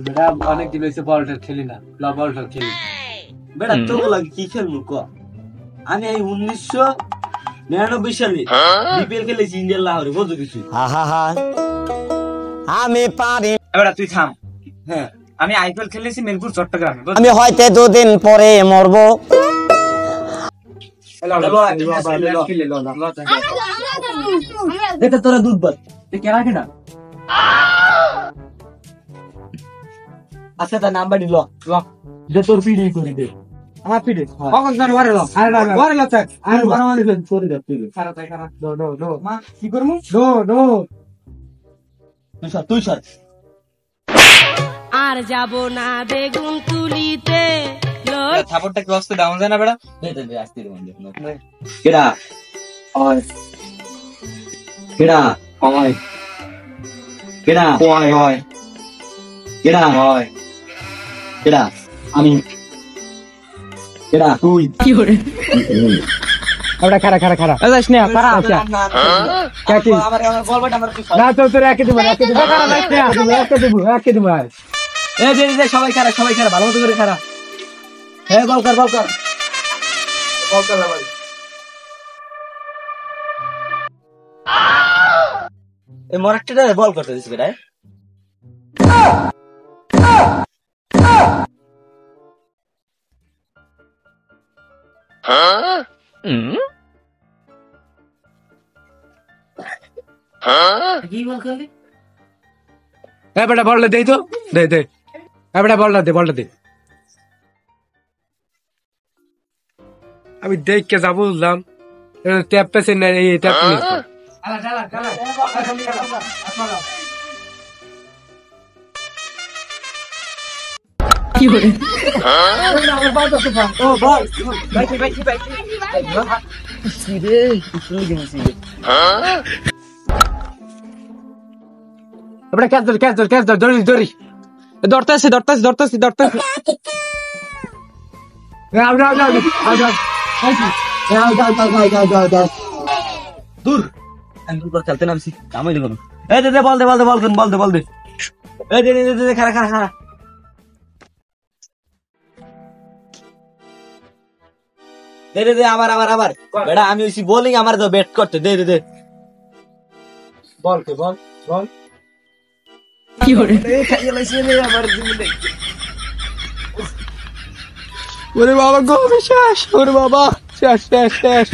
বেটা অনেক দিন হয়েছে বলটা খেলি না, বলটা খেলি বেটা। তো লাগে কি খেলবো ক? আমি এই 1999 সালে বিপিএল খেলেছি ইন্ডিয়ান লাহোরে, বুঝো কিছু? আমি পারি। বেটা তুই থাম। হ্যাঁ, আমি আইপিএল খেলেছি মিরপুর চট্টগ্রামে। আমি হয়তো 2 দিন পরে মরবো। এটা তোরা দুধ বাদ কেনা কেনা। আচ্ছা তার নাম্বার দিল যে তোর পিডি করে দে। আমার পিঠে কখন জানো ওরে লো ওরে লো চাক আর বানামানি করে দে তুই। খারাপ তাই খারাপ নো নো নো মা কি করমু নো নো তুই সর আর যাব না বেগুন তুলিতে। থাপড়টা কি অস্ত ডাউন যায় না বেটা? দে দে দে আস্তে মন দে। কেডা ওই কেডা ওই কেডা ওই ওই কেডা ওই কেডা আমি কেডা তুই কি করে আমরা খারা খারা খারা যাস না খারা আচ্ছা কাকি আমার বলবাটা আমার তুই না তো তোর একে দিব খারা যাস না একে দিব এ দে দে সবাই খারা ভালো মতো করে খারা। হ্যাঁ বল কর লাগা এই মরাকটা বল করতে দিস বেটা। কি বল করলি? এ বেটা বলটা দেই তো দে এ বেটা বলটা দে আমি দেখকে যাবো বুঝলাম ট্যাপ পেছে না এই ট্যাপ নিয়ে কি করে ও বল ভাই রে শুনে গেছি। এবারে ক্যাচ ধর দড়ি ধরতেছি দূর আমি তোর খেলতে নামছি কামই দেখো। এই দে বল দে এই দে খারা দে আবার বেটা আমি হইছি বোলিং, আমার তো ব্যাট করতে দে বল কি করে খাইয়ে লাইছে রে আমার জীবনে। ওরে বাবা গো শেষ, ওরে বাবা শেষ